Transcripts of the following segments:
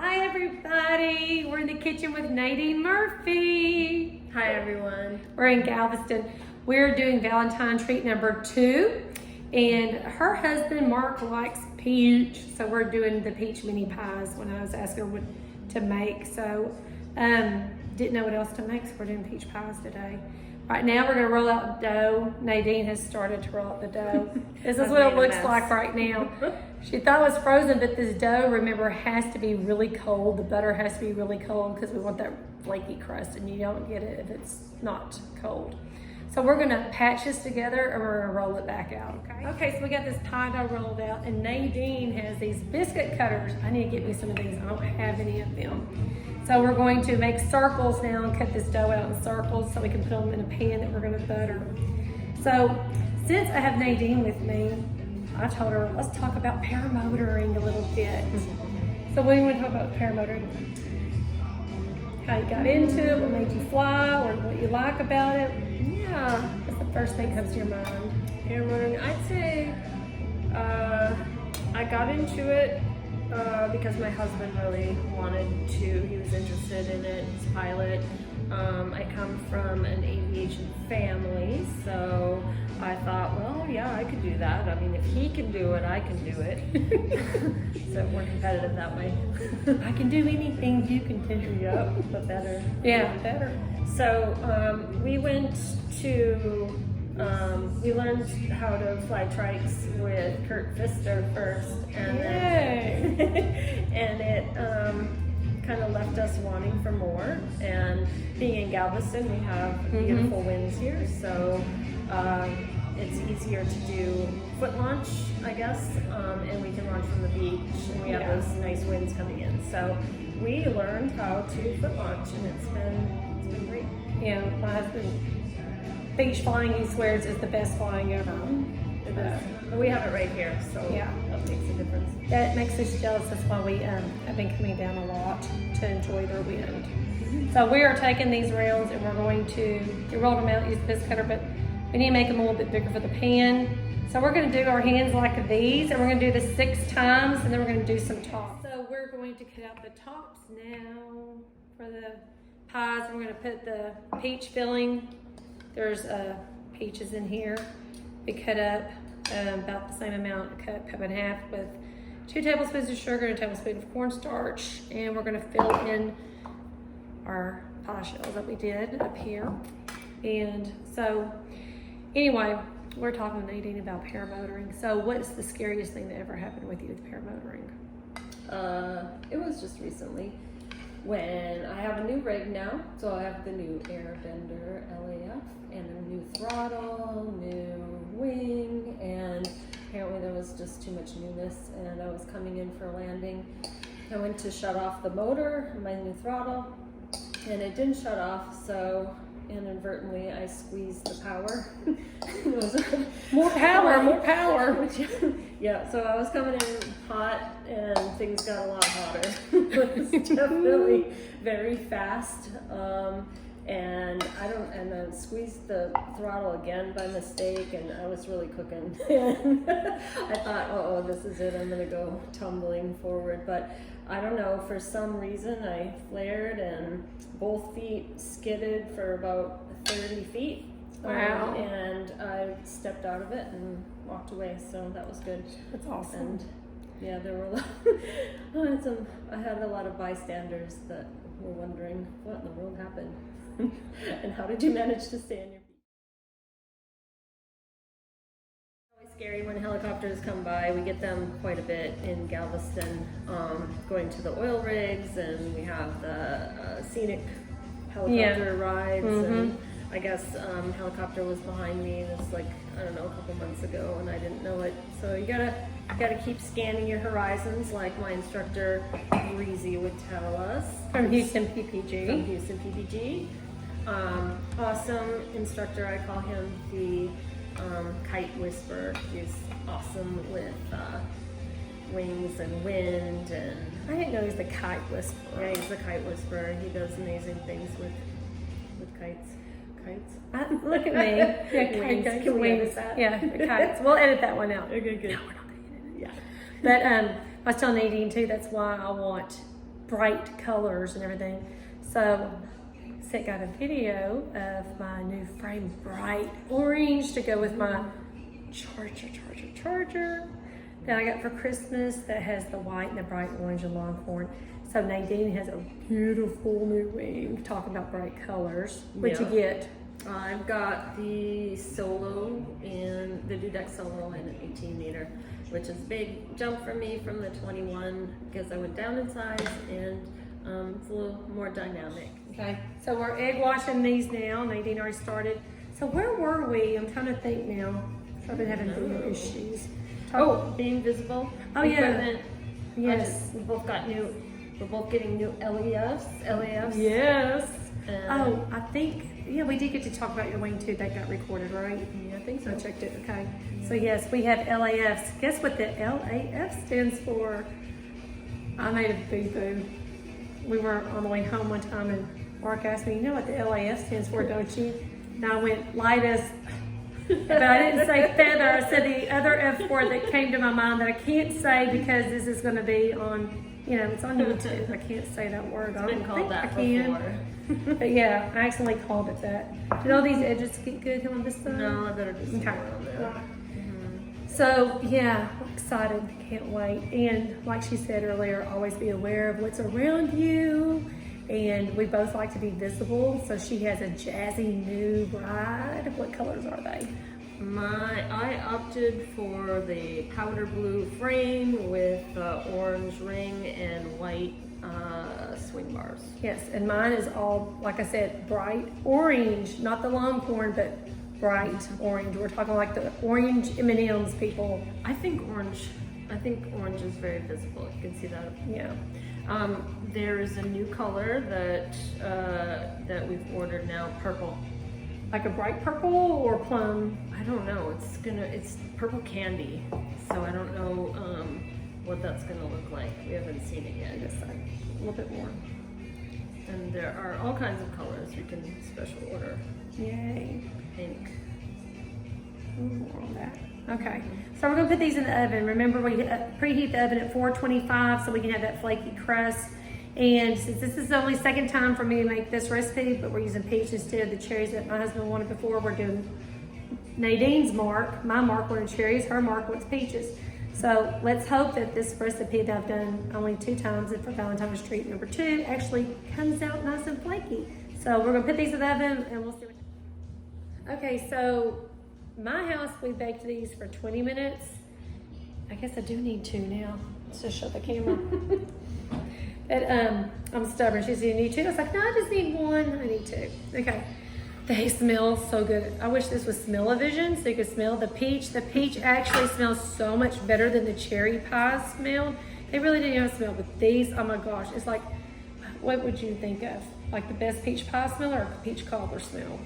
Hi everybody, we're in the kitchen with Nadine Murphy. Hi everyone. We're in Galveston. We're doing Valentine treat number 2, and her husband Mark likes peach, so we're doing the peach mini pies when I was asking her what to make. So didn't know what else to make, so we're doing peach pies today. Right now we're gonna roll out the dough. Nadine has started to roll out the dough. This is what it looks like right now. She thought it was frozen, but this dough, remember, has to be really cold. The butter has to be really cold because we want that flaky crust, and you don't get it if it's not cold. So we're gonna patch this together and we're gonna roll it back out, okay? Okay, so we got this pie dough rolled out, and Nadine has these biscuit cutters. I need to get me some of these. I don't have any of them. So we're going to make circles now and cut this dough out in circles so we can put them in a pan that we're gonna butter. So since I have Nadine with me, I told her, let's talk about paramotoring a little bit. So what do you want to talk about paramotoring? How you got into it, what made you fly, or what you like about it? Yeah. What's the first thing that comes to your mind? Paramotoring, I'd say I got into it because my husband really wanted to. He was interested in it, his pilot. I come from an aviation family, so I thought, well, yeah, I could do that. I mean, if he can do it, I can do it. So we're competitive that way. I can do anything you can do. Yep, but better. Yeah, better. So we went to, we learned how to fly trikes with Kurt Pfister first, and and it kind of left us wanting for more. And being in Galveston, we have beautiful winds here, so it's easier to do foot launch, I guess, and we can launch from the beach, and we have those nice winds coming in. So we learned how to foot launch, and it's been great. Yeah, my husband, beach flying, he swears, is the best flying ever. It is. But we have it right here, so yeah, that makes a difference. That makes us jealous. That's why we have been coming down a lot to enjoy their wind. So we are taking these rails and we're going to, you rolled them out, use this cutter, but we need to make them a little bit bigger for the pan. So we're going to do our hands like these, and we're going to do this 6 times, and then we're going to do some tops. So we're going to cut out the tops now for the pies. We're going to put the peach filling. There's peaches in here. We cut up about the same amount, cut in half with 2 tablespoons of sugar and a tablespoon of cornstarch, and we're going to fill in our pie shells that we did up here. And so anyway, we're talking to Nadine about paramotoring. So what's the scariest thing that ever happened with you with paramotoring? It was just recently when I have a new rig now. So I have the new Airbender LAF and a new throttle, new wing, and apparently there was just too much newness, and I was coming in for landing. I went to shut off the motor, my new throttle, and it didn't shut off, so inadvertently I squeezed the power. It was more power. Yeah, so I was coming in hot and things got a lot hotter. It was definitely very fast. And I squeezed the throttle again by mistake, and I was really cooking. And I thought, oh, this is it, I'm gonna go tumbling forward. But I don't know, for some reason I flared and both feet skidded for about 30 feet. Wow. And I stepped out of it and walked away, so that was good. That's awesome. And yeah, there were I had a lot of bystanders that were wondering what in the world happened. And how did you manage to stay on your feet? It's always scary when helicopters come by. We get them quite a bit in Galveston, going to the oil rigs, and we have the scenic helicopter rides. And I guess helicopter was behind me. This a couple months ago, and I didn't know it. So you gotta keep scanning your horizons, like my instructor Breezy would tell us. From Houston PPG. Awesome instructor. I call him the kite whisperer. He's awesome with wings and wind, and I didn't know he was the kite whisperer. Yeah, he's the kite whisperer. He does amazing things with kites. Look at me. Yeah, Wings. kites. Can we edit that? Yeah, the kites. We'll edit that one out. Okay, good. No, we're not going to edit it. Yeah. But I was telling Nadine too, that's why I want bright colors and everything. So Sid got a video of my new frame, bright orange, to go with my charger that I got for Christmas that has the white and the bright orange and Longhorn. So Nadine has a beautiful new wing. Talking about bright colors. What'd you get? I've got the Solo and the Dudek Solo in an 18 meter, which is a big jump for me from the 21 because I went down in size and it's a little more dynamic. Okay, so we're egg washing these now. Nadine already started. So where were we? I'm trying to think now. I've been having video issues. Being visible. Oh yeah. Equipment. Yes. We're both getting new LEFs. Yes. And I think, yeah, we did get to talk about your wing too. That got recorded, right? yeah, I think So so. I checked it. Okay. So yes, we have LAFs. Guess what the LAF stands for? I made a boo-boo. We were on the way home one time and Mark asked me, you know what the LAF stands for, don't you? And I went, light as, but I didn't say feather. I said the other F word that came to my mind that I can't say because this is going to be on, it's on YouTube. I can't say that word. It's been called that I can. before. But yeah, I accidentally called it that. Did all these edges get good on this side? No, I better do some Okay. more on there. So yeah, I'm excited, can't wait. And like she said earlier, always be aware of what's around you. And we both like to be visible. So she has a jazzy new ride. What colors are they? I opted for the powder blue frame with orange ring and white swing bars. Yes, and mine is all, like I said, bright orange, not the Longhorn, but bright orange. We're talking like the orange M&Ms, people. I think orange is very visible. You can see that. Yeah. There is a new color that we've ordered now, purple. Like a bright purple or plum? I don't know. It's purple candy. So I don't know what that's gonna look like. We haven't seen it yet. This side, a little bit more. And there are all kinds of colors you can special order. Yay. Pink. More on that. Okay, so we're gonna put these in the oven. Remember, we preheat the oven at 425 so we can have that flaky crust. And since this is the only second time for me to make this recipe, but we're using peach instead of the cherries that my husband wanted before, we're doing Nadine's mark. My mark wanted cherries, her mark wants peaches. So let's hope that this recipe that I've done only 2 times and for Valentine's treat number 2 actually comes out nice and flaky. So we're gonna put these in the oven and we'll see what. Okay, so my house, we baked these for 20 minutes. I guess I do need 2 now. Let's just shut the camera. But I'm stubborn. She said, you need 2? I was like, no, I just need 1. I need 2. Okay. They smell so good. I wish this was smell-o-vision so you could smell the peach. The peach actually smells so much better than the cherry pie smelled. They really didn't have a smell, but these, oh my gosh, it's like, what would you think of? Like the best peach pie smell or peach cobbler smell?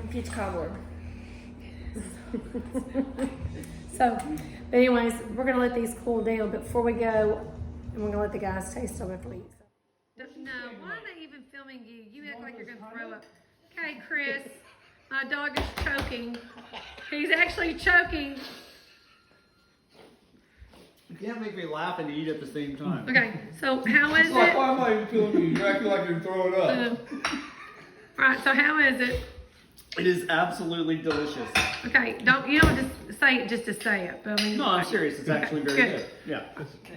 Peach cobbler. So, but anyways, we're gonna let these cool down. But before we go, and we're gonna let the guys taste them before we eat. No, why am I even filming you? You act like you're gonna throw up. Okay, Chris, my dog is choking. He's actually choking. You can't make me laugh and eat at the same time. Okay, so how is Why it? am I even filming you? You're acting like you're throwing up. All right, so how is it? It is absolutely delicious. Okay, you don't just say it just to say it, but I mean. No, I'm serious. It's actually very good. Yeah.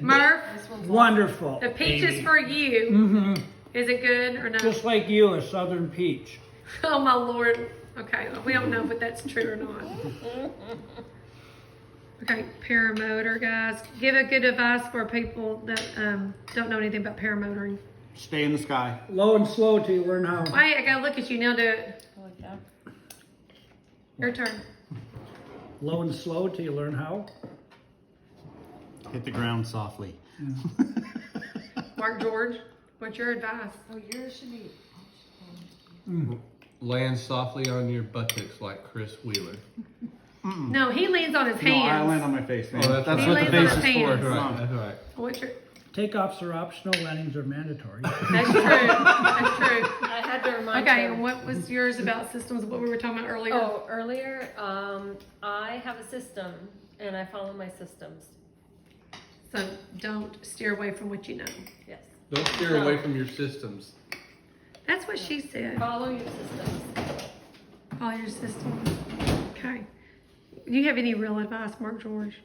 Murph, Wonderful. the peach is for you. Mm-hmm. Is it good or no? Just like you, a southern peach. Oh my Lord. Okay, well, we don't know if that's true or not. Okay, paramotor, guys. Give a good advice for people that don't know anything about paramotoring. Stay in the sky. Low and slow till you learn how. Wait, I gotta look at you now. Do it. Your turn. Low and slow till you learn how. Hit the ground softly. Mark George, what's your advice? Oh, yours should be. Land softly on your buttocks like Chris Wheeler. No, he lands on his No, I hands. land on my face, man. Oh, that's that's He what lands the on face his is for. hands. That's right. That's right. What's your? Takeoffs are optional, landings are mandatory. That's true. That's true. I had to remind Okay, her. and what was yours about systems? What we were talking about earlier? Oh, earlier, I have a system and I follow my systems. So don't steer away from what you know. Yes. Don't steer away from your systems. That's what she said. Follow your systems. All your systems. Okay. Do you have any real advice, Mark George?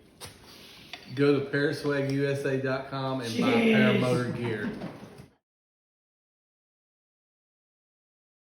Go to paraswagusa.com and buy paramotor gear.